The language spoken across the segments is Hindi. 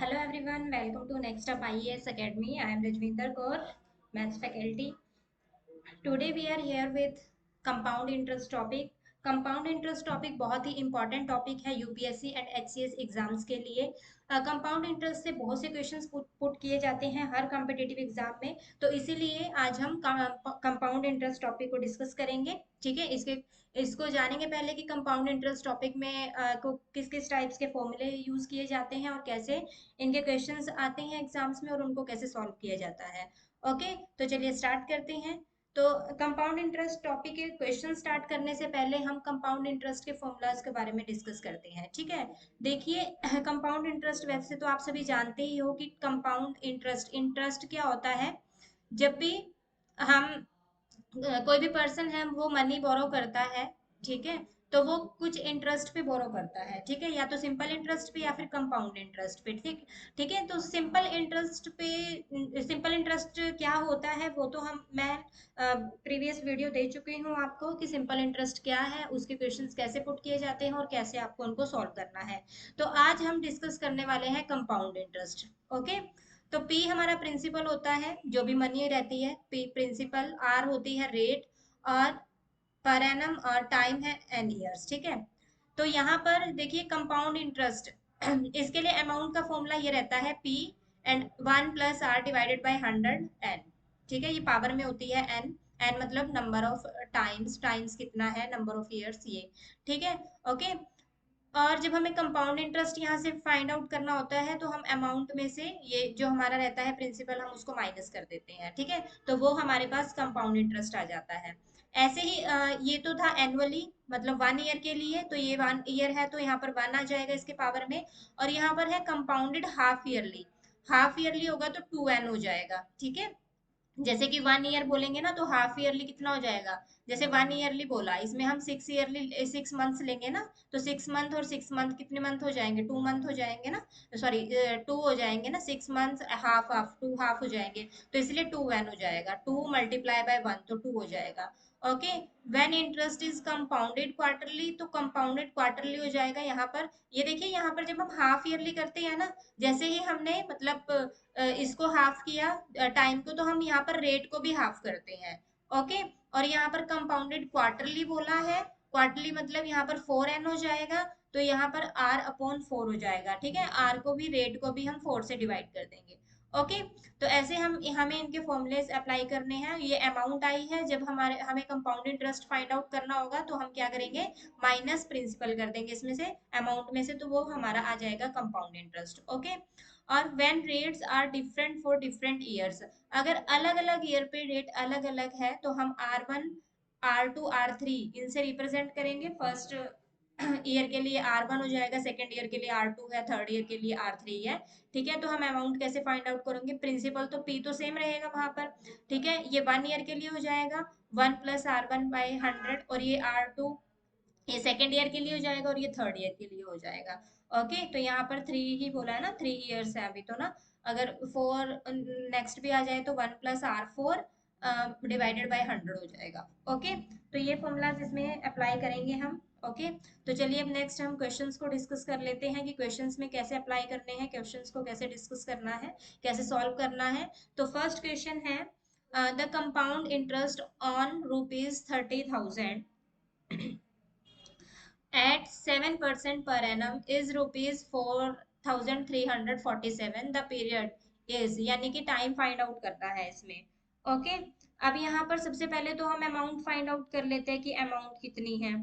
Hello everyone, welcome to Next Up IES Academy. I am Rajvinder Kaur, Maths faculty. Today we are here with compound interest topic. Compound interest topic बहुत ही इंपॉर्टेंट टॉपिक है यूपीएससी एंड एचसीएस एग्जाम्स के लिए। कंपाउंड इंटरेस्ट से बहुत से क्वेश्चंस पुट किए जाते हैं हर कॉम्पिटिटिव एग्जाम में, तो इसीलिए आज हम कंपाउंड इंटरेस्ट टॉपिक को डिस्कस करेंगे। ठीक है, इसको जानेंगे पहले कि कंपाउंड इंटरेस्ट टॉपिक में को किस किस टाइप्स के फॉर्मूले यूज किए जाते हैं और कैसे इनके क्वेश्चंस आते हैं एग्जाम्स में और उनको कैसे सॉल्व किया जाता है। ओके, तो चलिए स्टार्ट करते हैं। तो कंपाउंड इंटरेस्ट टॉपिक के क्वेश्चन स्टार्ट करने से पहले हम कंपाउंड इंटरेस्ट के फॉर्मूलाज के बारे में डिस्कस करते हैं। ठीक है, देखिए कंपाउंड इंटरेस्ट वैसे तो आप सभी जानते ही हो कि कंपाउंड इंटरेस्ट इंटरेस्ट क्या होता है। जब भी हम कोई भी पर्सन है वो मनी बोरो करता है, ठीक है, तो वो कुछ इंटरेस्ट पे बोरो करता है। ठीक है, या तो सिंपल इंटरेस्ट पे या फिर कंपाउंड इंटरेस्ट पे। ठीक ठीक है, तो सिंपल इंटरेस्ट क्या होता है वो तो मैं प्रीवियस वीडियो दे चुकी हूँ आपको कि सिंपल इंटरेस्ट क्या है, उसके क्वेश्चंस कैसे पुट किए जाते हैं और कैसे आपको उनको सॉल्व करना है। तो आज हम डिस्कस करने वाले हैं कंपाउंड इंटरेस्ट। ओके, तो P हमारा प्रिंसिपल होता है, जो भी मनी रहती है P प्रिंसिपल, R होती है रेट, और पर एनम और टाइम है एन ईयर्स। ठीक है, तो यहाँ पर देखिए कंपाउंड इंटरेस्ट इसके लिए अमाउंट का फॉर्मूला ये रहता है P एंड 1+R/100 एन। ठीक है, ये पावर में होती है एन, एन मतलब नंबर ऑफ टाइम्स, टाइम्स कितना है, नंबर ऑफ ईयर्स ये। ठीक है, ओके। और जब हमें कंपाउंड इंटरेस्ट यहाँ से फाइंड आउट करना होता है तो हम अमाउंट में से ये जो हमारा रहता है प्रिंसिपल हम उसको माइनस कर देते हैं। ठीक है, तो वो हमारे पास कंपाउंड इंटरेस्ट आ जाता है। ऐसे ही ये तो था एनुअली मतलब 1 ईयर के लिए, तो ये 1 ईयर है तो यहाँ पर 1 आ जाएगा इसके पावर में। और यहाँ पर है compounded half yearly, half yearly होगा तो 2n हो जाएगा। ठीक है, जैसे कि 1 ईयर बोलेंगे ना तो हाफ ईयरली कितना हो जाएगा, जैसे 1 ईयरली बोला इसमें हम 6 मंथ्स लेंगे ना, तो 6 मंथ और 6 मंथ कितने मंथ हो जाएंगे, 2 मंथ हो जाएंगे ना, सॉरी 2 हो जाएंगे ना, 6 मंथ्स हाफ हाफ 2 हाफ हो जाएंगे, तो इसलिए 2n हो जाएगा, 2 × 1 तो 2 हो जाएगा। Okay, when interest is compounded quarterly, तो कंपाउंडेड क्वार्टरली हो जाएगा यहाँ पर। ये देखिए यहाँ पर जब हम हाफ ईयरली करते हैं ना, जैसे ही हमने मतलब इसको हाफ किया टाइम को, तो हम यहाँ पर रेट को भी हाफ करते हैं। ओके, और यहाँ पर कंपाउंडेड क्वार्टरली बोला है, क्वार्टरली मतलब यहाँ पर 4n हो जाएगा, तो यहाँ पर r/4 हो जाएगा। ठीक है, r को भी रेट को भी हम 4 से डिवाइड कर देंगे। ओके, तो ऐसे हमें इनके फॉर्मूलेस अप्लाई करने हैं। ये अमाउंट आई है, जब हमें कंपाउंड इंटरेस्ट फाइंड आउट करना होगा तो हम क्या करेंगे, माइनस प्रिंसिपल कर देंगे इसमें से, अमाउंट में से, तो वो हमारा आ जाएगा कंपाउंड इंटरेस्ट। ओके, और when rates are different for different years, अगर अलग अलग ईयर पे रेट अलग अलग है तो हम R1 R2 R3 इनसे रिप्रेजेंट करेंगे। फर्स्ट ईयर के लिए R1 हो जाएगा, सेकेंड ईयर के लिए R2 है, थर्ड ईयर के लिए R3 है। ठीक है, तो हम अमाउंट कैसे फाइंड आउट करेंगे, प्रिंसिपल तो P तो सेम रहेगा वहां पर। ठीक है, ये 1 ईयर के लिए हो जाएगा 1+R1/100, और ये R2 ये सेकेंड ईयर के लिए हो जाएगा और ये थर्ड ईयर के लिए हो जाएगा। ओके, तो यहाँ पर 3 ही बोला है ना, 3 ईयर्स है अभी तो ना, अगर 4 नेक्स्ट भी आ जाए तो 1+R4 डिवाइडेड बाय 100 हो जाएगा। ओके, तो ये फॉर्मूलाज इसमें अप्लाई करेंगे हम। ओके, तो चलिए अब नेक्स्ट हम क्वेश्चंस को डिस्कस कर लेते हैं कि क्वेश्चंस में कैसे अप्लाई करने हैं, क्वेश्चंस को कैसे डिस्कस करना है, कैसे सॉल्व करना है। तो फर्स्ट क्वेश्चन है, the compound interest on ₹30,000 at 7% per annum is rupees 4,347, the period is, यानी कि टाइम फाइंड आउट करना है इसमें। ओके, अब यहाँ पर सबसे पहले तो हम अमाउंट फाइंड आउट कर लेते हैं कि अमाउंट कितनी है।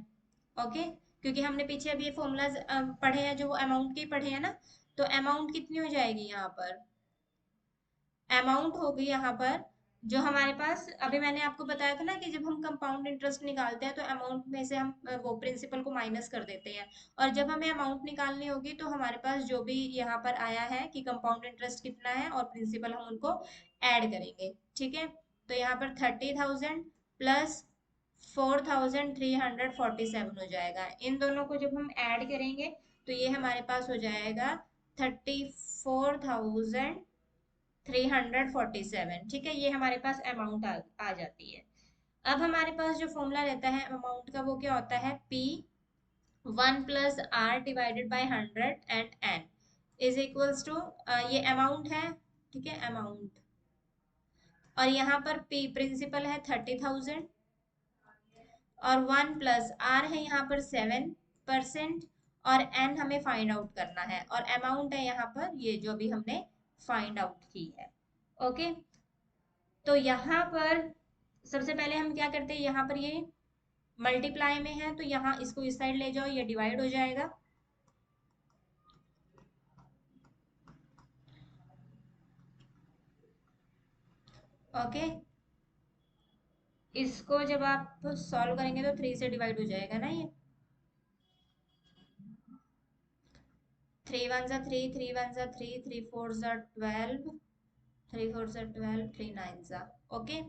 ओके, क्योंकि हमने पीछे अभी ये फॉर्मूलाज पढ़े हैं जो वो अमाउंट के पढ़े हैं ना, तो अमाउंट कितनी हो जाएगी यहाँ पर, अमाउंट होगी यहाँ पर जो हमारे पास अभी मैंने आपको बताया था ना कि जब हम कंपाउंड इंटरेस्ट निकालते हैं तो अमाउंट में से हम वो प्रिंसिपल को माइनस कर देते हैं, और जब हमें अमाउंट निकालनी होगी तो हमारे पास जो भी यहाँ पर आया है कि कंपाउंड इंटरेस्ट कितना है और प्रिंसिपल हम उनको ऐड करेंगे। ठीक है, तो यहाँ पर 30,000 प्लस 4,347 हो जाएगा। इन दोनों को जब हम ऐड करेंगे तो ये हमारे पास हो जाएगा 34,347। ठीक है, ये हमारे पास अमाउंट आ जाती है। अब हमारे पास जो फॉर्मूला रहता है अमाउंट का वो क्या होता है, P 1+R/100 and N। Is equals to, ये अमाउंट है, ठीक है, अमाउंट, और यहाँ पर पे प्रिंसिपल है 30,000, और 1 प्लस आर है यहाँ पर 7%, और एन हमें फाइंड आउट करना है, और अमाउंट है यहाँ पर ये जो भी हमने फाइंड आउट की है। ओके, तो यहाँ पर सबसे पहले हम क्या करते हैं, यहाँ पर ये मल्टीप्लाई में है तो यहाँ इसको इस साइड ले जाओ, ये डिवाइड हो जाएगा। ओके, इसको जब आप सॉल्व करेंगे तो 3 से डिवाइड हो जाएगा ना ये। 3 1 जा 3, 3 1 जा 3, 3 4 जा 12, 3 4 जा 12, 3 9 जा, ओके,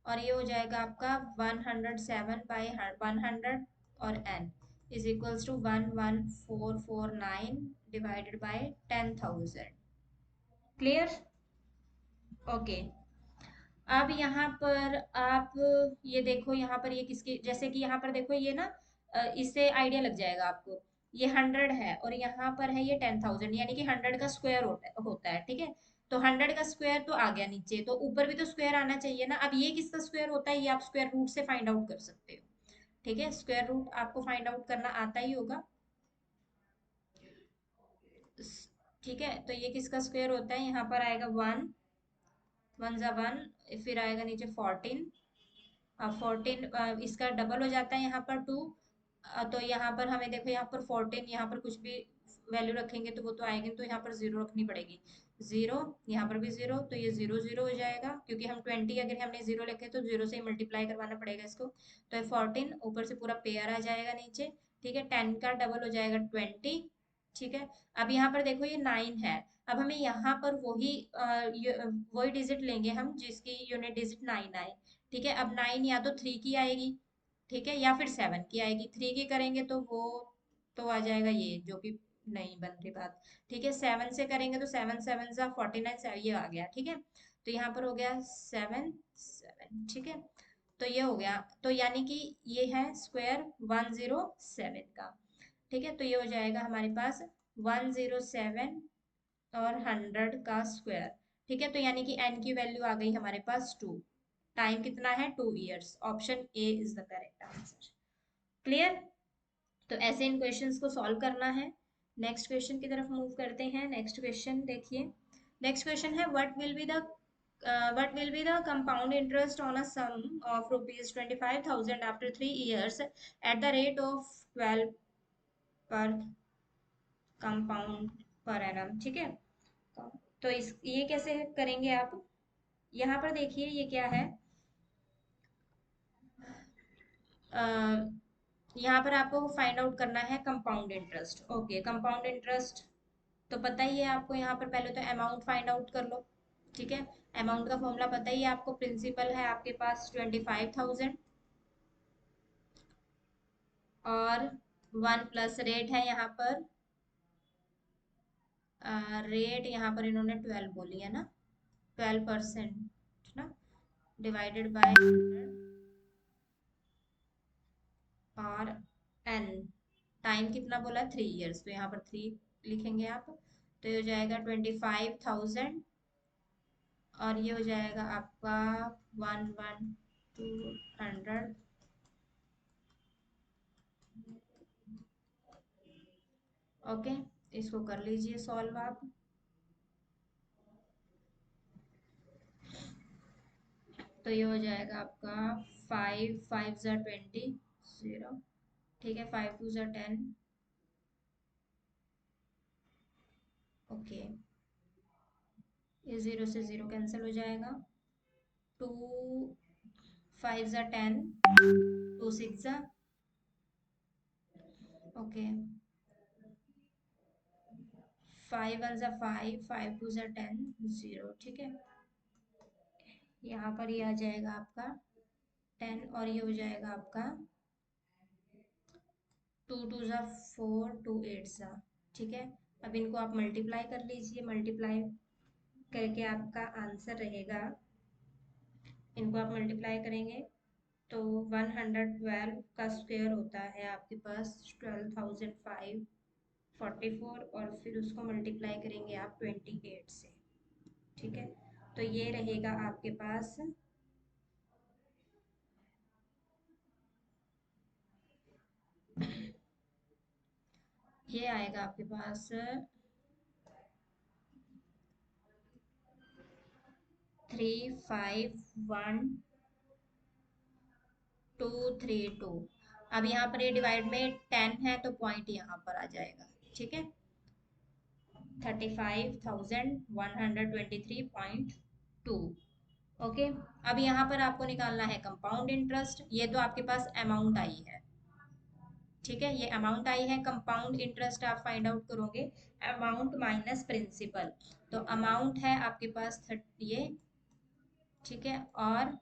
और ये हो जाएगा आपका 107/100, और n is equals to 11449 divided by 10,000। Clear? Okay, अब यहाँ पर आप ये देखो, यहाँ पर ये किसकी, जैसे कि यहाँ पर देखो ये ना, इससे आइडिया लग जाएगा आपको। ये 100 है और यहाँ पर है ये 10,000, यानी कि 100 का स्क्वायर होता है, ठीक है। तो 100 का स्क्वायर तो आ गया नीचे, तो ऊपर भी तो स्क्वायर आना चाहिए ना। अब ये किसका स्क्वायर होता है, ये आप स्क्वायर रूट से फाइंड आउट कर सकते हो, ठीक है। स्क्वायर रूट आपको फाइंड आउट करना आता ही होगा, ठीक है। तो ये किसका स्क्वायर होता है, यहाँ पर आएगा 1, 1 जा 1, फिर आएगा नीचे 14, 14 इसका डबल हो जाता है यहाँ पर 2, तो यहाँ पर हमें देखो, यहाँ पर 14, यहाँ पर कुछ भी वैल्यू रखेंगे तो वो तो आएगी, तो यहाँ पर 0 रखनी पड़ेगी, 0, यहाँ पर भी 0, तो ये 0 0 हो जाएगा, क्योंकि हम 20 अगर हमने 0 लिखे तो 0 से ही मल्टीप्लाई करवाना पड़ेगा इसको। तो 14 ऊपर से पूरा पेयर आ जाएगा नीचे, ठीक है। 10 का डबल हो जाएगा 20, ठीक है। अब यहाँ पर देखो ये 9 है, अब हमें यहाँ पर वही डिजिट लेंगे हम जिसकी यूनिट डिजिट 9 आए, ठीक है। अब 9 या तो 3 की आएगी, ठीक है, या फिर 7 की आएगी। 3 की करेंगे तो वो तो आ जाएगा ये, जो कि नहीं बन रही बात, ठीक है। 7 से करेंगे तो 7 7 जा 49, ये आ गया, ठीक है। तो यहाँ पर हो गया 7 7, ठीक है। तो ये हो गया, तो यानी कि ये है स्क्वायर 107 का, ठीक है। तो ये हो जाएगा हमारे पास 107 और 100 का स्क्वायर, ठीक है। तो यानी कि n की वैल्यू आ गई हमारे पास 2, टाइम कितना है 2 years, option A is the correct answer. Clear? तो ऐसे इन क्वेश्चंस को सॉल्व करना है। नेक्स्ट क्वेश्चन की तरफ मूव करते हैं। नेक्स्ट क्वेश्चन देखिए, नेक्स्ट क्वेश्चन है what will be the compound interest on a sum of rupees 25,000 after 3 years at the rate of 12 per compound per annum, ठीक है। तो इस ये कैसे करेंगे आप, यहाँ पर देखिए ये क्या है, यहाँ पर आपको फाइंड आउट करना है compound interest. Okay, compound interest तो पता ही है आपको, यहाँ पर पहले तो अमाउंट फाइंड आउट कर लो, ठीक है। अमाउंट का फॉर्मूला पता ही है आपको, प्रिंसिपल है आपके पास 25,000, और 1 प्लस रेट है यहाँ पर, रेट यहाँ पर इन्होंने 12 बोली है ना, 12% ना, डिवाइडेड बाय 100, और एन टाइम कितना बोला है 3 इयर्स, तो यहाँ पर 3 लिखेंगे आप। तो ये हो जाएगा 25,000, और ये हो जाएगा आपका 1 1 200, ओके। इसको कर लीजिए सॉल्व आप। तो ये हो जाएगा आपका 5 5 जा 20, 0, ठीक है, 5 2 जा 10, ओके, ये 0 से 0 कैंसिल हो जाएगा, 2 5 जा 10, 2 6 जा, ओके, 5 1 जा 5, 5 2 जा 10, 0, ठीक है। यहाँ पर ये आ जाएगा आपका 10, और ये हो जाएगा आपका 2 2 जा 4, 2 8 जा, ठीक है। अब इनको आप मल्टीप्लाई कर लीजिए, मल्टीप्लाई करके आपका आंसर रहेगा, इनको आप मल्टीप्लाई करेंगे तो 112 का स्क्वायर होता है आपके पास 12,005, 44 और फिर उसको मल्टीप्लाई करेंगे आप 28 से, ठीक है। तो ये रहेगा आपके पास ये आएगा आपके पास 351232। अब यहाँ पर ये डिवाइड में 10 है तो पॉइंट यहाँ पर आ जाएगा, ठीक है। 35,123.2। ओके। अब यहाँ पर आपको निकालना है कंपाउंड इंटरेस्ट। ये तो आपके पास अमाउंट आई है, ठीक है, ये अमाउंट आई है। कंपाउंड इंटरेस्ट आप फाइंड आउट करोगे अमाउंट माइनस प्रिंसिपल। तो अमाउंट है आपके पास 30 ये, ठीक है, और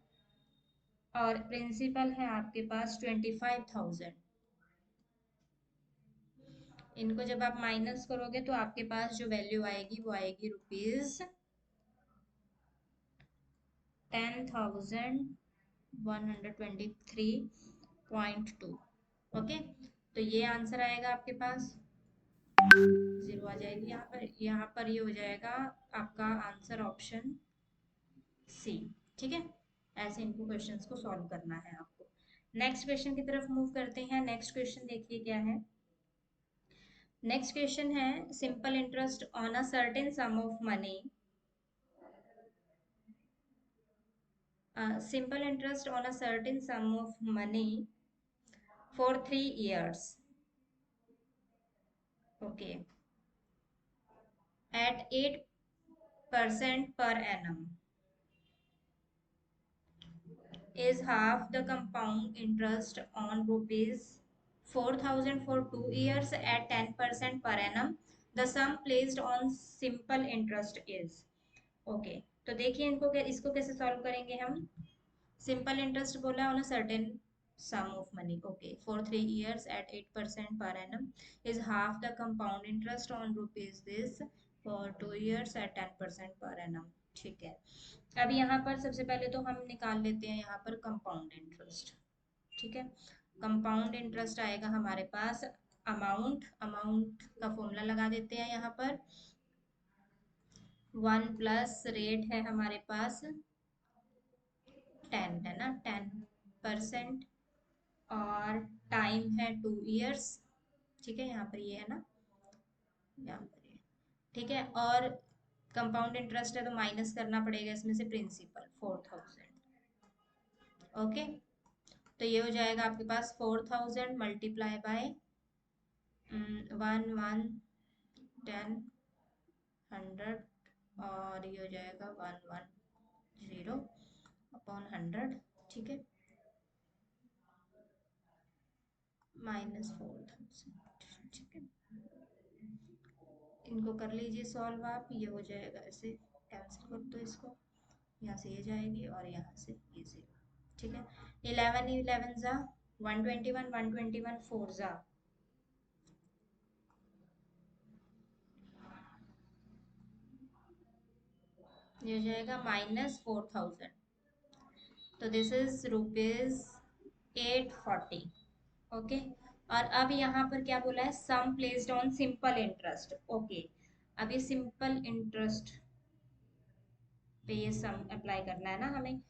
प्रिंसिपल है आपके पास 25,000। इनको जब आप माइनस करोगे तो आपके पास जो वैल्यू आएगी वो आएगी ₹10,123.2। ओके, तो ये आंसर आएगा आपके पास, जीरो आ जाएगी यहाँ पर। यहाँ पर ये हो जाएगा आपका आंसर ऑप्शन सी, ठीक है। ऐसे इनको क्वेश्चंस को सॉल्व करना है आपको। नेक्स्ट क्वेश्चन की तरफ मूव करते हैं। नेक्स्ट क्वेश्चन देखिए क्या है। नेक्स्ट क्वेश्चन है simple interest on a certain sum of money, simple interest on a certain sum of money for 3 years, okay, at 8% per annum is half the compound interest on rupees 4,000 for 2 years at 10% per annum. The sum placed on simple interest is, okay, तो देखिए इनको इसको कैसे सॉल्व करेंगे हम। सिंपल इंटरेस्ट बोला on a certain sum of money, okay, for 3 years at 8% per annum is half the compound interest on rupees this for 2 years at 10% per annum, ठीक है। अब यहाँ पर सबसे पहले तो हम निकाल लेते हैं यहाँ पर कंपाउंड इंटरेस्ट, ठीक है। कंपाउंड इंटरेस्ट आएगा हमारे पास अमाउंट का फॉर्मूला लगा देते हैं यहाँ पर। 1 प्लस रेट है हमारे पास 10 है ना, 10%, और टाइम है 2 इयर्स, ठीक है, यहाँ पर ये है ना, यहाँ पर ये, ठीक है। और कंपाउंड इंटरेस्ट है तो माइनस करना पड़ेगा इसमें से प्रिंसिपल 4,000, ओके। तो ये हो जाएगा आपके पास 4,000 मल्टीप्लाई बाय 1 1 10 100, और ये हो जाएगा 110/100, ठीक है, -4,000, ठीक है। इनको कर लीजिए सॉल्व आप, ये हो जाएगा ऐसे, कैंसिल कर दो इसको, यहाँ से ये जाएगी और यहाँ से ये 0, ठीक है। 11 11 जा 121, 121 4 जा, ये हो जाएगा -4,000। तो दिस इज ₹840, ओके। और अब यहाँ पर क्या बोला है, sum placed on simple interest, okay. अब ये सिंपल इंटरेस्ट पे ये सम अप्लाई करना है ना हमें।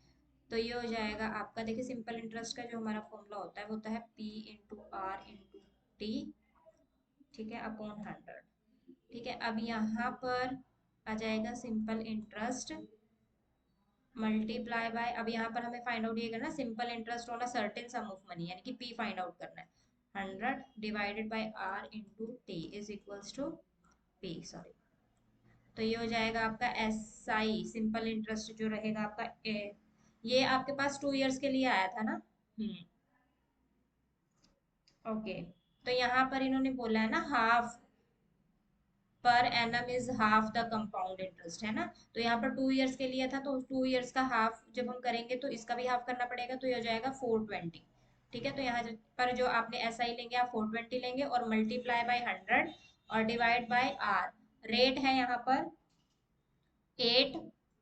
तो ये हो जाएगा आपका, देखिए सिंपल इंटरेस्ट का जो हमारा फॉर्मूला होता है वो होता है P/R/T, ठीक है, अपॉन 100, ठीक है। अब यहाँ पर आ जाएगा सिंपल इंटरेस्ट मल्टीप्लाई बाय, अब यहाँ पर हमें फाइंड आउट ये करना है simple interest on a certain sum of money, यानी कि P फाइंड आउट करना है। 100 डिवाइडेड बाय R/T is equals to P, sorry. तो ये हो जाएगा आपका SI सिंपल इंटरेस्ट जो रहेगा आपका ये आपके पास 2 इयर्स के लिए आया था ना। ओके, तो यहाँ पर इन्होंने बोला है ना half per annum is half the compound interest, है ना। तो यहाँ पर 2 इयर्स के लिए था तो 2 इयर्स का हाफ जब हम करेंगे तो इसका भी हाफ करना पड़ेगा, तो ये हो जाएगा 420, ठीक है। तो यहाँ पर जो आपने SI लेंगे आप 420 लेंगे और मल्टीप्लाई बाय 100 और डिवाइड बाय R। रेट है यहाँ पर 8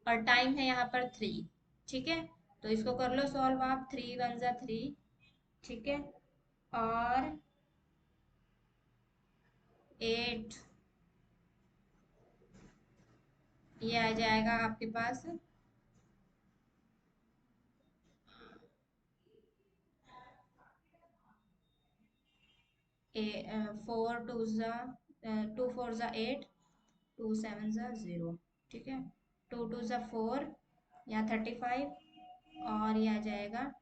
और टाइम है यहाँ पर 3, ठीक है। तो इसको कर लो सॉल्व आप, 3 1 जा 3, ठीक है, और 8, ये आ जाएगा आपके पास 4 2 8, 2 7 0, ठीक है। 2 2 4, यहाँ 35, और ये आ जाएगा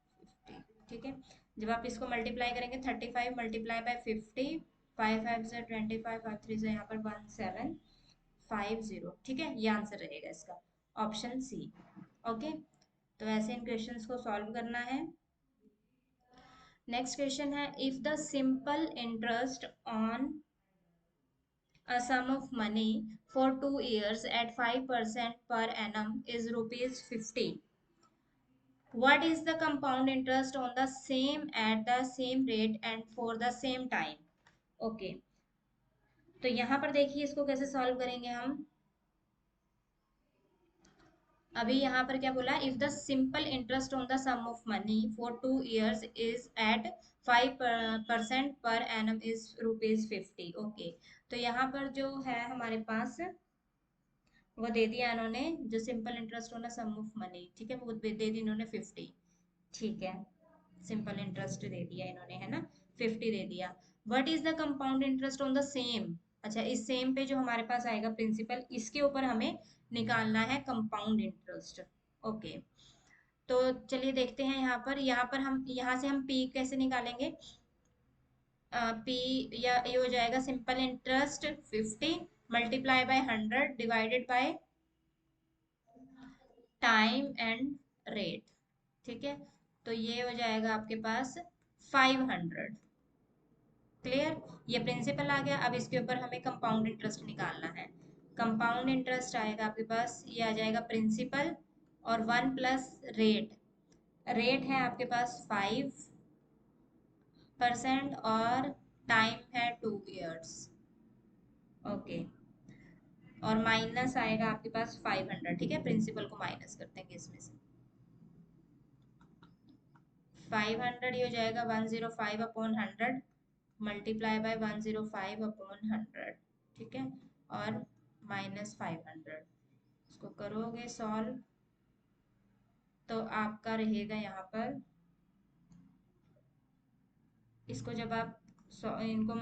50, ठीक है। जब आप इसको मल्टीप्लाई करेंगे 35 मल्टीप्लाई बाय 50, 5 5 से 25, 5 3 से यहाँ पर 1750, ठीक है। ये आंसर रहेगा इसका, ऑप्शन सी। ओके, तो ऐसे इन क्वेश्चंस को सॉल्व करना है। नेक्स्ट क्वेश्चन है, if the simple interest on a sum of money for 2 years at 5% per annum is rupees 50. What is the compound interest on the same at the same rate and for the same time? Okay, तो यहाँ पर देखिए इसको कैसे सॉल्व करेंगे हम। अभी यहाँ पर क्या बोला, if the simple interest on the sum of money for 2 years is at 5% per annum is rupees 50। Okay, तो यहाँ पर जो है हमारे पास वो दे दिया इन्होंने, जो सिंपल इंटरेस्ट होना सम ऑफ मनी, ठीक है, वो दे दी इन्होंने 50, ठीक है। सिंपल इंटरेस्ट दे दिया इन्होंने, है ना, 50 दे दिया। What is the compound interest on the same. अच्छा, इस सेम पे जो हमारे पास आएगा प्रिंसिपल, इसके ऊपर हमें निकालना है कंपाउंड इंटरेस्ट। ओके, तो चलिए देखते हैं यहाँ पर हम यहाँ से हम पी कैसे निकालेंगे। पी या ये हो जाएगा सिंपल इंटरेस्ट 50 मल्टीप्लाई बाय 100 डिवाइडेड बाय टाइम एंड रेट, ठीक है। तो ये हो जाएगा आपके पास 500। क्लियर, ये प्रिंसिपल आ गया। अब इसके ऊपर हमें कंपाउंड इंटरेस्ट निकालना है। कंपाउंड इंटरेस्ट आएगा आपके पास, ये आ जाएगा प्रिंसिपल और 1 प्लस रेट। रेट है आपके पास 5% और टाइम है 2 years। ओके, और माइनस आएगा आपके पास 500, ठीक है। प्रिंसिपल को माइनस कर देंगे इसमें से। 500 ये हो जाएगा 105/100 मल्टीप्लाई बाय 105/100, ठीक है, और -500। इसको करोगे सॉल्व तो आपका रहेगा यहाँ पर, इसको जब आप इनको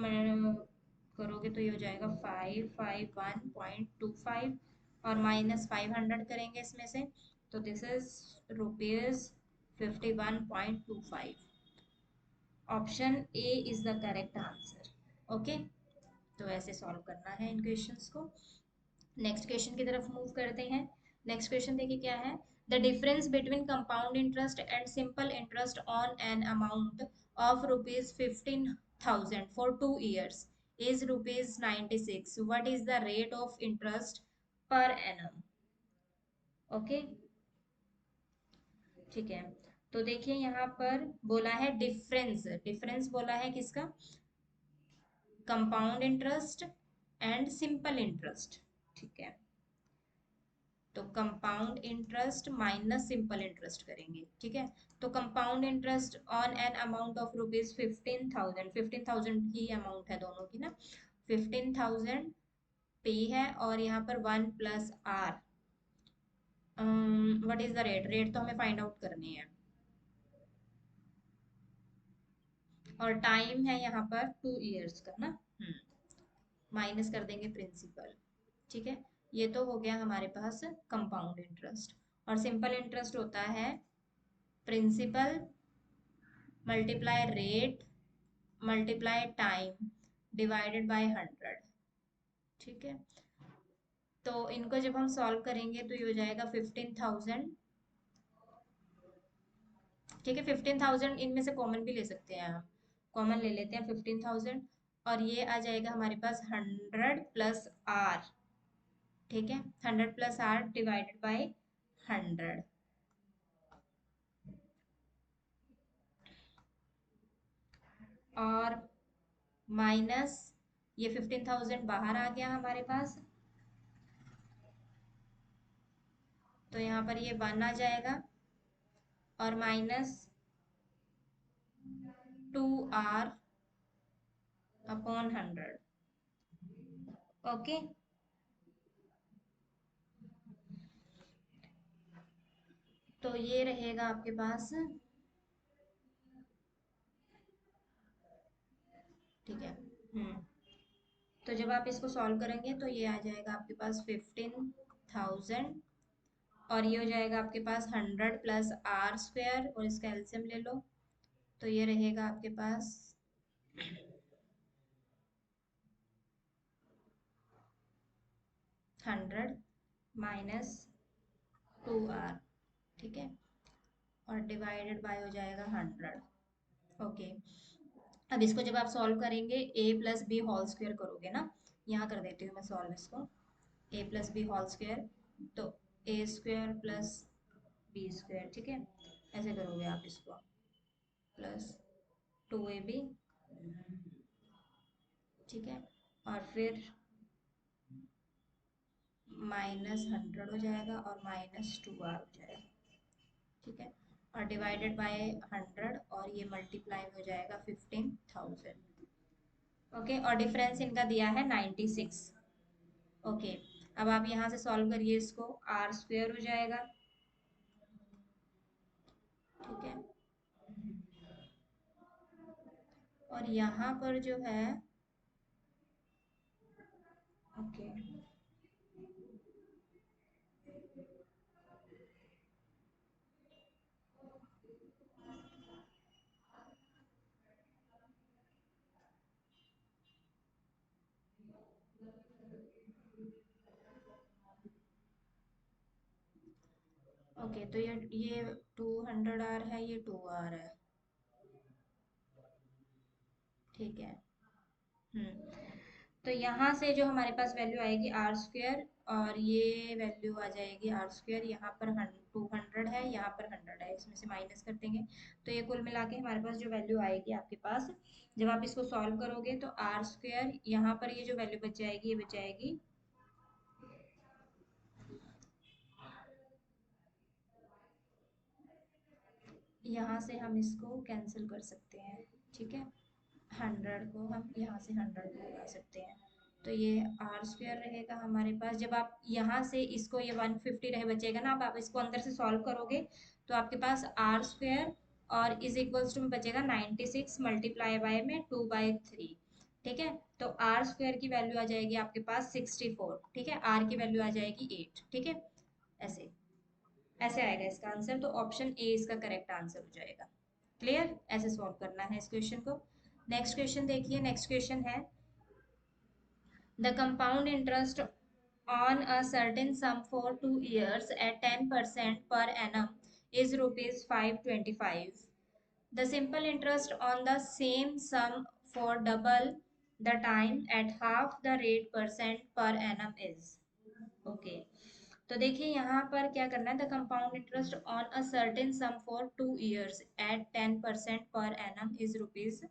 करोगे तो ये हो जाएगा 551.25 और -500 करेंगे इसमें से, तो this is rupees 51.25। Option A is the correct answer. Okay, तो ऐसे सॉल्व करना है इन क्वेश्चंस को। नेक्स्ट क्वेश्चन की तरफ मूव करते हैं। नेक्स्ट क्वेश्चन देखिए क्या है, the difference between compound interest and simple interest on an amount of rupees 15,000 for 2 years is rupees 96। What is the rate of interest पर एनम। ओके, ठीक है। तो देखिए यहाँ पर बोला है डिफरेंस, डिफरेंस बोला है किसका, compound interest and simple interest, ठीक है। तो compound interest minus simple interest करेंगे, ठीक है। तो compound interest on an amount of rupees 15,000, 15,000 he amount है दोनों की ना, 15,000 पे है, और यहाँ पर 1 + r। What is the rate, rate तो हमें फाइंड आउट करनी है, और टाइम है यहाँ पर 2 years का ना, माइनस कर देंगे प्रिंसिपल, ठीक है। ये तो हो गया हमारे पास कंपाउंड इंटरेस्ट, और सिंपल इंटरेस्ट होता है principal multiply rate multiply time divided by 100, ठीक है। तो इनको जब हम सॉल्व करेंगे तो ये हो जाएगा 15,000, ठीक है। 15,000 इनमें से कॉमन भी ले सकते हैं हम, कॉमन ले लेते हैं 15,000, और ये आ जाएगा हमारे पास 100 + r, ठीक है। 100 + r डिवाइडेड बाय 100, और माइनस ये 15,000 बाहर आ गया हमारे पास, तो यहाँ पर ये 1 आ जाएगा, और -2r/100, ओके, तो ये रहेगा आपके पास, ठीक है। तो जब आप इसको सॉल्व करेंगे तो ये आ जाएगा आपके पास 15,000, और ये हो जाएगा आपके पास 100 प्लस आर स्क्वायर, और इसका एलसीएम ले लो, तो ये रहेगा आपके पास 100 माइनस 2r, ठीक है, और डिवाइडेड बाय हो जाएगा 100। ओके, अब इसको जब आप सॉल्व करेंगे a plus B whole square करोगे ना, यहाँ कर देती हूँ मैं सॉल्व इसको, a plus B whole square, तो a square plus B square, ठीक है, ऐसे करोगे आप इसको, प्लस 2ab, ठीक है, और फिर माइनस 100 हो जाएगा और माइनस 2r हो जाएगा, ठीक है, और डिवाइडेड बाय 100, और ये मल्टीप्लाई हो जाएगा 15,000। ओके, और डिफरेंस इनका दिया है 96। ओके, अब आप यहाँ से सॉल्व करिए इसको, आर स्क्वेयर हो जाएगा, ठीक है, और यहाँ पर जो है, ओके, ओके, तो ये 200r है, ये 2r है, ठीक है। तो यहाँ से जो हमारे पास वैल्यू आएगी आर स्क्वेयर, और ये वैल्यू आ जाएगी आर स्क्वेयर, यहाँ पर 200 है, यहाँ पर 100 है, इसमें से माइनस कर देंगे, तो ये कुल मिला के हमारे पास जो वैल्यू आएगी आपके पास, जब आप इसको सॉल्व करोगे तो आर स्क्वेयर, यहाँ पर ये जो वैल्यू बच जाएगी, ये बच जाएगी, यहाँ से हम इसको कैंसिल कर सकते हैं, ठीक है, 100 को हम यहाँ से 100 को लगा सकते हैं, तो ये आर स्क्वायर रहेगा हमारे पास। जब आप यहाँ से इसको, ये 150 रह बचेगा ना, अब आप इसको अंदर से सॉल्व करोगे तो आपके पास आर स्क्वायर और इज इक्वल्स टू में बचेगा 96 मल्टीप्लाई बाय में 2/3, ठीक है, तो आर स्क्वायर की वैल्यू आ जाएगी आपके पास 64, ठीक है, आर की वैल्यू आ जाएगी 8, ठीक है, ऐसे ऐसे आएगा इसका आंसर, तो ऑप्शन ए इसका करेक्ट आंसर हो जाएगा। क्लियर, ऐसे सॉल्व करना है इस क्वेश्चन को। नेक्स्ट क्वेश्चन देखिए, नेक्स्ट क्वेश्चन है, the compound interest on a certain sum for 2 years at 10% per annum is rupees 525. The simple interest on the same sum for double the time at half the rate percent per annum is. Okay, तो देखिए यहाँ पर क्या करना है, the compound interest on a certain sum for 2 years at 10% per annum is rupees,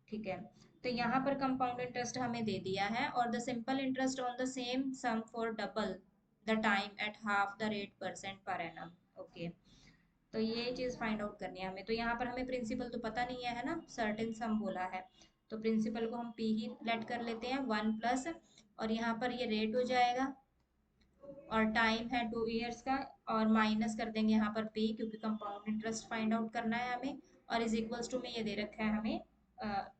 ठीक है, तो यहाँ पर कंपाउंड इंटरेस्ट हमें दे दिया है, और the simple interest on the same sum for double the time at half the rate percent per annum. Okay, तो ये चीज फाइंड आउट करनी है हमें, तो यहाँ पर हमें प्रिंसिपल तो पता नहीं है ना, सर्टेन सम बोला है, तो प्रिंसिपल को हम पी ही लेट कर लेते हैं 1 प्लस, और यहाँ पर ये रेट हो जाएगा, और टाइम है 2 years का, और माइनस कर देंगे यहाँ पर पी, क्योंकि कंपाउंड इंटरेस्ट फाइंड आउट करना है हमें, और इज इक्वल्स टू में ये दे रखा है हमें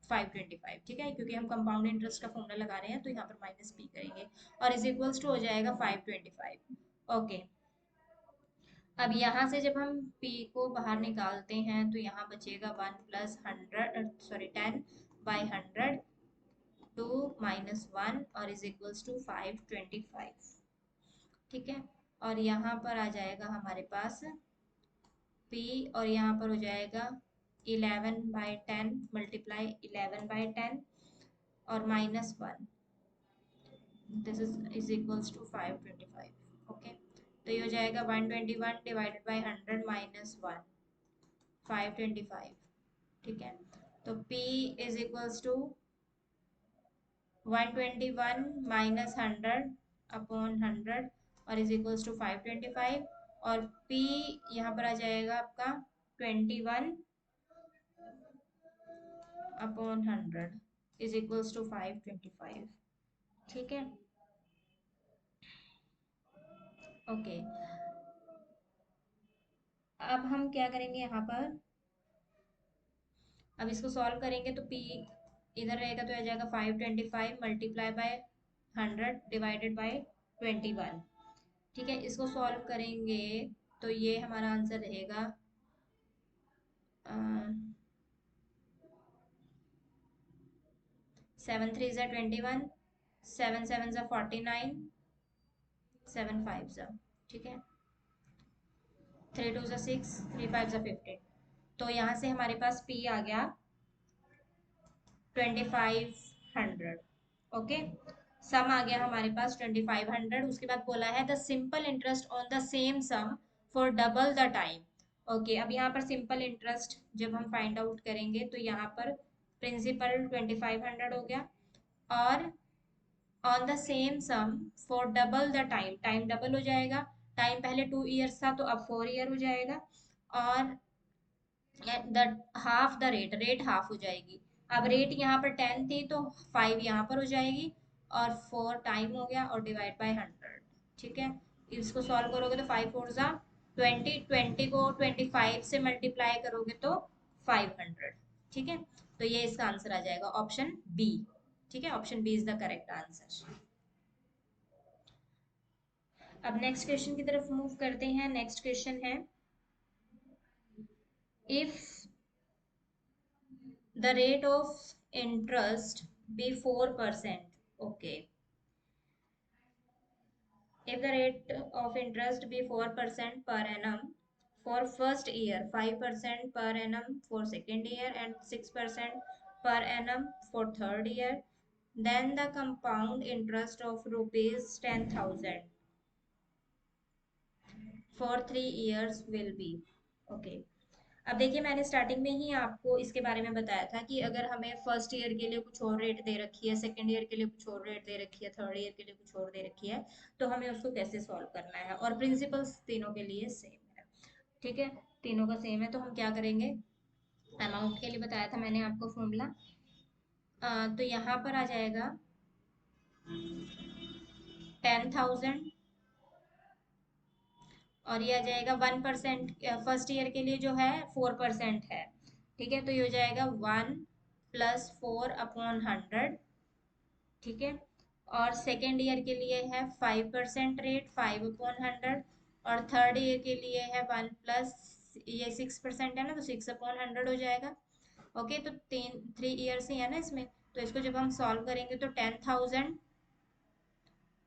525, ठीक है, क्योंकि हम कंपाउंड इंटरेस्ट का फॉर्मूला लगा रहे हैं, तो यहाँ पर माइनस पी करेंगे, और इज इक्वल्स टू हो जाएगा 525। ओके, अब यहाँ से जब हम p को बाहर निकालते हैं तो यहाँ बचेगा 1 प्लस 100, सॉरी 10/100, 2 - 1, और इज इक्वल्स टू 525, ठीक है, और यहाँ पर आ जाएगा हमारे पास p, और यहाँ पर हो जाएगा 11/10 मल्टीप्लाई 11/10, और -1, this is equals to 525। Okay, तो ये हो जाएगा 121 डिवाइडेड बाई 100 -1, 525, ठीक है, तो p is equals to 121 -100 upon 100, और इज इक्वल्स टू 525, और p यहाँ पर आ जाएगा आपका 21 अपॉन 100 इज इक्वल्स टू 525, ठीक है, ओके, अब हम क्या करेंगे यहाँ पर, अब इसको सॉल्व करेंगे तो p इधर रहेगा तो आ जाएगा 525 मल्टीप्लाई बाय 100 डिवाइडेड बाय 21। ठीक है, इसको सॉल्व करेंगे तो ये हमारा आंसर रहेगा 7 3 ज़ा 21, 7 7 ज़ा 49, 7 5 ज़ा, ठीक है, 3 2 ज़ा 6, 3 5 ज़ा 15। तो यहाँ से हमारे पास p आ गया 2500। ओके, सम आ गया हमारे पास 2500। उसके बाद बोला है the simple interest on the same sum for double the time. Okay, अब यहाँ पर सिंपल इंटरेस्ट जब हम फाइंड आउट करेंगे तो यहाँ पर प्रिंसिपल 2500 हो गया, और on the same sum for double the time, time double हो जाएगा, टाइम पहले 2 ईयर्स था तो अब 4 ईयर हो जाएगा, और the half the rate, rate half हो जाएगी। अब रेट यहाँ पर 10 थी तो 5 यहाँ पर हो जाएगी, और 4 टाइम हो गया, और डिवाइड बाय 100। ठीक है, इसको सॉल्व करोगे तो 5 4 ज़ा 20, 20 को 25 से मल्टीप्लाई करोगे तो 500। ठीक है, तो ये इसका आंसर आ जाएगा ऑप्शन बी। ठीक है, option B is the correct answer. अब नेक्स्ट क्वेश्चन की तरफ मूव करते हैं। नेक्स्ट क्वेश्चन है, if the rate of interest be 4%. Okay, if the rate of interest be 4% per annum for first year, 5% per annum for second year, and 6% per annum for third year, then the compound interest of rupees 10,000 for 3 years will be. Okay, अब देखिए, मैंने स्टार्टिंग में ही आपको इसके बारे में बताया था कि अगर हमें फर्स्ट ईयर के लिए कुछ और रेट दे रखी है, सेकंड ईयर के लिए कुछ और रेट दे रखी है, थर्ड ईयर के लिए कुछ और दे रखी है, तो हमें उसको कैसे सॉल्व करना है, और प्रिंसिपल्स तीनों के लिए सेम है। ठीक है, तीनों का सेम है, तो हम क्या करेंगे, अमाउंट के लिए बताया था मैंने आपको फॉर्मूला, तो यहाँ पर आ जाएगा 10,000, और ये आ जाएगा 1%। फर्स्ट ईयर के लिए जो है 4% है। ठीक है, तो ये हो जाएगा 1 + 4/100। ठीक है, और सेकेंड ईयर के लिए है 5% रेट, 5/100, और थर्ड ईयर के लिए है 1 + ये 6% है ना, तो 6/100 हो जाएगा। ओके, तो 3 ईयर से है ना इसमें, तो इसको जब हम सॉल्व करेंगे तो 10,000,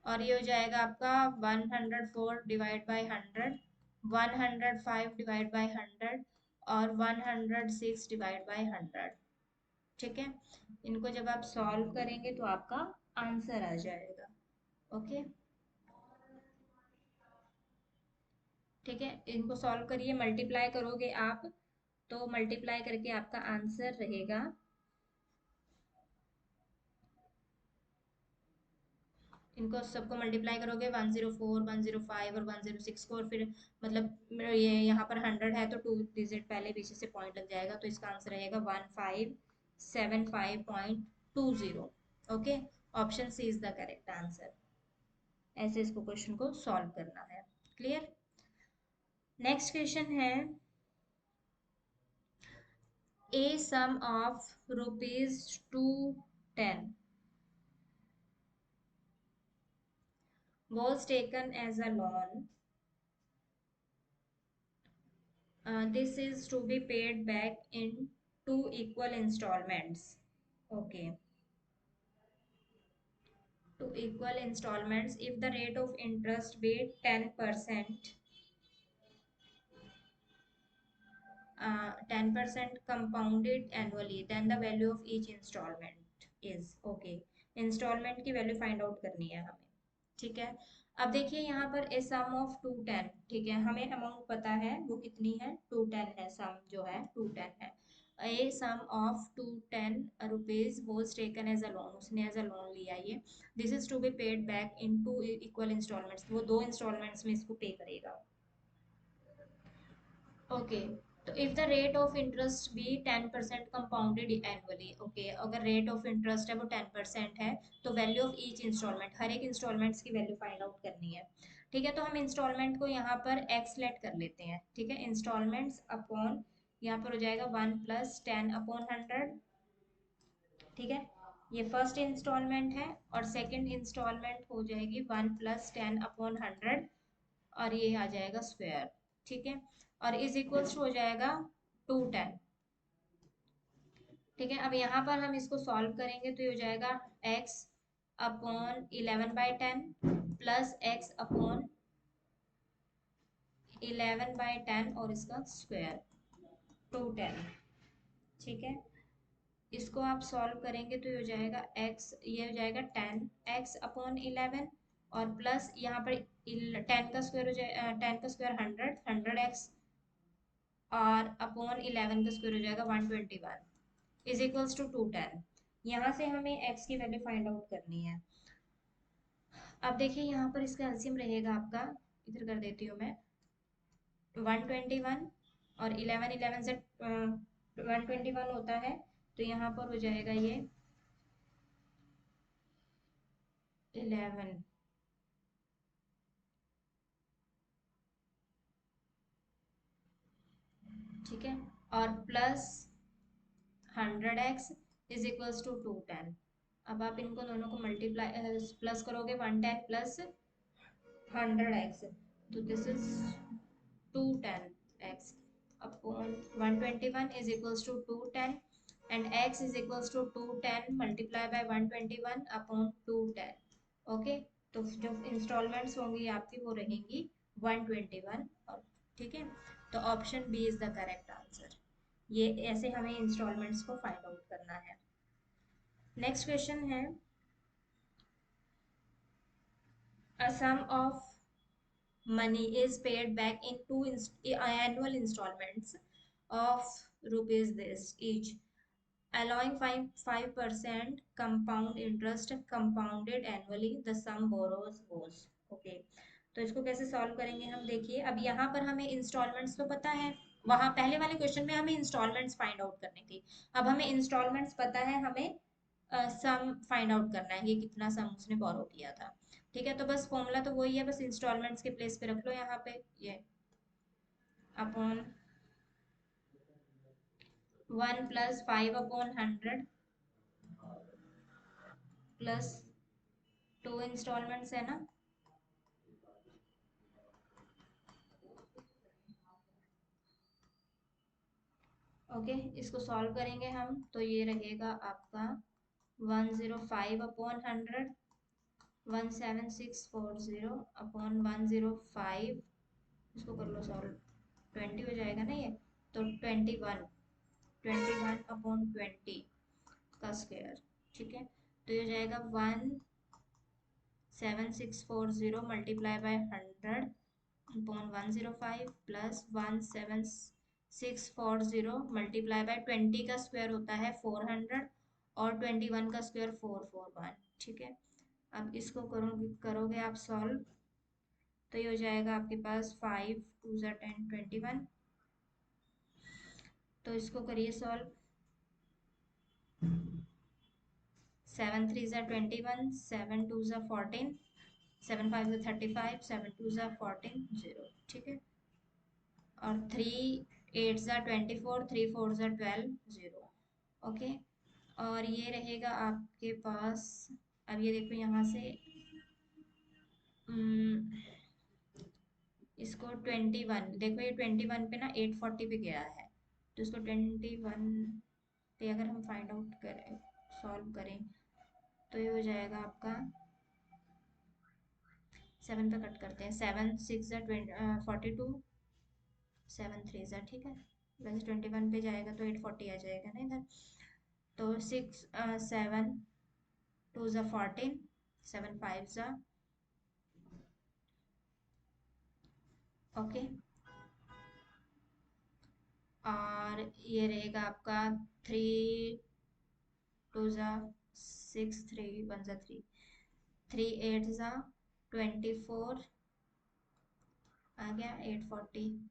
और ये हो जाएगा आपका 104 डिवाइड बाई 100, 105 डिवाइड बाई 100, और 106 डिवाइड बाई 100। ठीक है, इनको जब आप सॉल्व करेंगे तो आपका आंसर आ जाएगा। ओके, ठीक है, इनको सॉल्व करिए, मल्टीप्लाई करोगे आप, तो मल्टीप्लाई करके आपका आंसर रहेगा, इनको सबको मल्टीप्लाई करोगे 104, 105 और 106 को, और फिर मतलब ये यहाँ पर 100 है तो 2 डिजिट पहले पीछे से पॉइंट लग जाएगा, तो इसका आंसर रहेगा 1575.20। Okay, option C is the correct answer. ऐसे इसको क्वेश्चन को सॉल्व करना है। क्लियर। नेक्स्ट क्वेश्चन है, a sum of rupees 210 was taken as a loan. This is to be paid back in 2 equal installments. Okay, 2 equal installments. If the rate of interest be 10%, 10% compounded annually, then the value of each installment is okay. Instalment की वैल्यू फाइंड आउट करनी है हमें। ठीक है, अब देखिए यहाँ पर ए सम ऑफ 210। ठीक है, हमें अमाउंट पता है वो कितनी है, 210 है, सम जो है 210 है। A sum of 210 rupees was taken as a loan, उसने एज अ लोन लिया ये। This is to be paid back in 2 equal installments, वो 2 इंस्टॉलमेंट्स में इसको पे करेगा। ओके, तो if the rate of interest be 10% compounded annually. Okay, अगर रेट ऑफ इंटरेस्ट है वो 10% है, तो वैल्यू ऑफ ईच इंस्टॉलमेंट, हर एक इंस्टॉलमेंट्स की वैल्यू फाइंड आउट करनी है। ठीक है, तो हम इंस्टॉलमेंट को यहाँ पर एक्स लेट कर लेते हैं। ठीक है, इंस्टॉलमेंट्स अपॉन यहाँ पर हो जाएगा 1+10/100। ठीक है, ये फर्स्ट इंस्टॉलमेंट है और सेकंड इंस्टॉलमेंट हो जाएगी 1+10/100 और ये आ जाएगा स्क्वायर। ठीक है, और इज इक्वल्स हो जाएगा 210। ठीक है, अब यहाँ पर हम इसको सॉल्व करेंगे तो ये हो जाएगा x/11/10 प्लस x/11/10 और इसका स्क्वायर 210। ठीक है, इसको आप सॉल्व करेंगे तो ये हो जाएगा ये हो जाएगा 10x/11 और प्लस यहाँ पर 10 का स्क्वायर हो जाएगा, 10 का स्क्वायर 100x और अपॉन 11 का स्क्वायर हो जाएगा 121 इज इक्वल्स टू 210। यहाँ से हमें x की वैल्यू फाइंड आउट करनी है। अब देखिए यहाँ पर इसका एलसीएम रहेगा आपका, इधर कर देती हूँ मैं, 121 और 11 से 121 होता है तो यहाँ पर हो जाएगा ये 11। ठीक है, और plus 100x is equals to 210। अब आप इनको दोनों को मल्टीप्लाई प्लस करोगे 110 प्लस 100x, तो this is 210x upon 121 is equals to 210 and x is equals to 210 multiply by 121 upon 210। Okay, तो जो इंस्टॉलमेंट्स होंगी आपकी वो रहेंगी 121। और ठीक है, तो option B is the correct answer. ये ऐसे हमें इंस्टॉलमेंट्स को फाइंड आउट करना है। नेक्स्ट क्वेश्चन है, a sum of money is paid back in annual installments of rupees this each, allowing 5% compound interest compounded annually, the sum borrows was। okay, तो इसको कैसे सॉल्व करेंगे हम, देखिए अब यहाँ पर हमें इंस्टॉलमेंट्स तो पता है, वहां पहले वाले क्वेश्चन में हमें इंस्टॉलमेंट्स फाइंड आउट करनी थी। अब हमें इंस्टॉलमेंट्स पता है, हमें सम फाइंड आउट करना है कि कितना सम उसने बोरो किया था। ठीक है, तो बस फॉर्मूला तो वही है, बस इंस्टॉलमेंट्स के प्लेस पे रख लो यहाँ पे ये अपॉन 1+5/100 प्लस 2 इंस्टॉलमेंट्स है ना। ओके, इसको सॉल्व करेंगे हम तो ये रहेगा आपका 105/100 17640/105। इसको कर लो सॉल्व, 20 हो जाएगा ना ये, तो 21/20 का स्क्वायर। ठीक है, तो ये हो जाएगा 17640 multiply by 100/105 plus 17640 multiply by 20 का स्क्वायर होता है 400 और 21 का स्क्वायर 441। ठीक है, अब इसको करोगे आप सॉल्व तो ये हो जाएगा आपके पास 5 2 10 21। तो इसको करिए सॉल्व, 7 3 = 21 7 2 14 7 5 35 7 2 14 0। ठीक है, और 3 8 = 24 3 4 12 0। ओके, और ये रहेगा आपके पास। अब ये देखो यहाँ से इसको 21 देखो, ये 21 पे ना 840 पे गया है, तो इसको 21 पे अगर हम फाइंड आउट करें सॉल्व करें तो ये हो जाएगा आपका 7 पे कट करते हैं, 7 6 42 7 3 ठीक है, वैसे 21 पे जाएगा तो 840 आ जाएगा ना इधर, तो 6 7 2 14 7 5 ओके, और ये रहेगा आपका 3 2 6 3 1 3 3 8 24 आ गया 840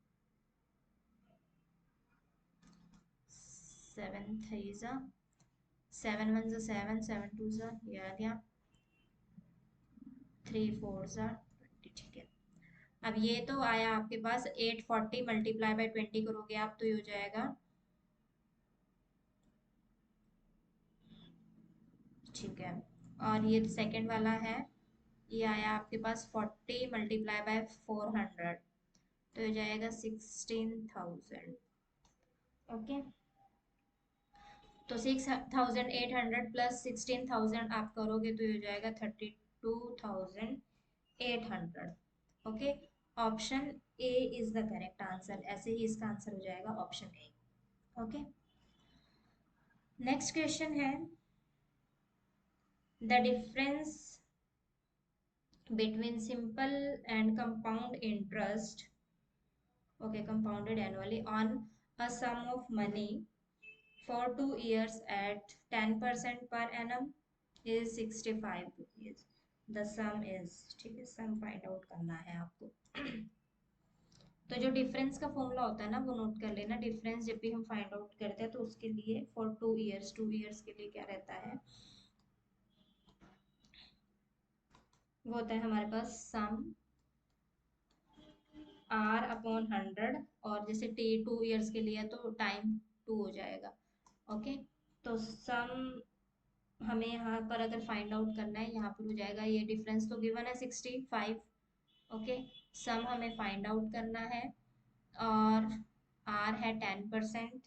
7 3 7 1 7 7 2 ये आ गया 3 4 20। ठीक है, अब ये तो आया आपके पास 840 मल्टीप्लाई बाय 20 करोगे आप तो ये हो जाएगा, ठीक है। और ये सेकंड वाला है, ये आया आपके पास 40 मल्टीप्लाई बाय 400, तो ये जाएगा 16,000। ओके, तो 6,800 प्लस 16,000 आप करोगे तो ये हो जाएगा 32,800। Okay, option A is the correct answer, ऐसे ही इसका आंसर हो जाएगा option A. Okay, next question है, the difference between simple and compound interest, okay, compounded annually on a sum of money for 2 years at 10% per annum is 65 rupees. The sum is, ठीक है, सम फाइंड आउट करना है आपको। तो जो डिफरेंस का फॉर्मूला होता है ना वो नोट कर लेना। डिफरेंस जब भी हम फाइंड आउट करते हैं तो उसके लिए फॉर 2 इयर्स, 2 इयर्स के लिए क्या रहता है, वो होता है हमारे पास सम आर अपॉन 100, और जैसे टी 2 इयर्स के लिए तो टाइम 2 हो जाएगा। ओके, तो सम हमें यहाँ पर अगर फाइंड आउट करना है, यहाँ पर हो जाएगा, ये डिफरेंस तो गिवन है 65। ओके, सम हमें फाइंड आउट करना है और आर है 10%,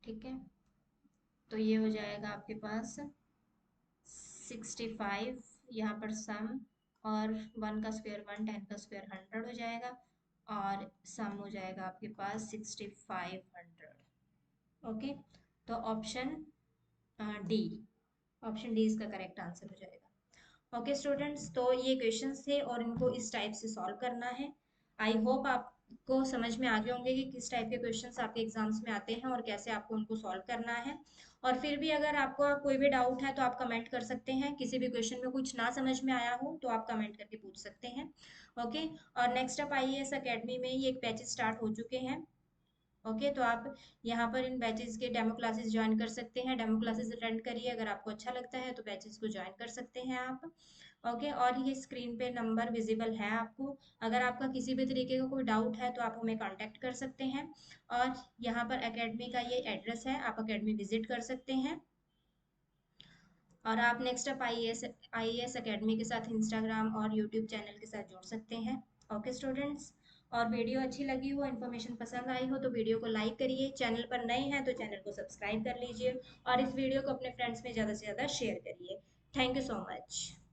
ठीक है। तो ये हो जाएगा आपके पास 65, यहाँ पर सम, और 1 का स्क्वायर 1, 10 का स्क्वायर 100 हो जाएगा, और सम हो जाएगा आपके पास 6500। ओके, तो ऑप्शन डी, ऑप्शन डी इसका करेक्ट आंसर हो जाएगा। ओके स्टूडेंट्स, तो ये क्वेश्चंस थे और इनको इस टाइप से सॉल्व करना है। आई होप आपको समझ में आ गए होंगे कि किस टाइप के क्वेश्चंस आपके एग्जाम्स में आते हैं और कैसे आपको उनको सॉल्व करना है। और फिर भी अगर आपको कोई भी डाउट है तो आप कमेंट कर सकते हैं, किसी भी क्वेश्चन में कुछ ना समझ में आया हो तो आप कमेंट करके पूछ सकते हैं। ओके, और नेक्स्ट अप आईएएस एकेडमी में ये एक बैचेस स्टार्ट हो चुके हैं। ओके, तो आप यहाँ पर इन बैचेस के डेमो क्लासेस ज्वाइन कर सकते हैं, डेमो क्लासेस अटेंड करिए, अगर आपको अच्छा लगता है तो बैचेस को ज्वाइन कर सकते हैं आप। ओके, और ये स्क्रीन पे नंबर विजिबल है आपको, अगर आपका किसी भी तरीके का कोई डाउट है तो आप हमें कांटेक्ट कर सकते हैं। और यहाँ पर एकेडमी का ये एड्रेस है, आप एकेडमी विजिट कर सकते हैं। और आप नेक्स्ट अप आईएएस एकेडमी के साथ इंस्टाग्राम और यूट्यूब चैनल के साथ जुड़ सकते हैं। ओके स्टूडेंट्स, और वीडियो अच्छी लगी हो, इन्फॉर्मेशन पसंद आई हो तो वीडियो को लाइक करिए, चैनल पर नए हैं तो चैनल को सब्सक्राइब कर लीजिए, और इस वीडियो को अपने फ्रेंड्स में ज़्यादा से ज़्यादा शेयर करिए। Thank you so much.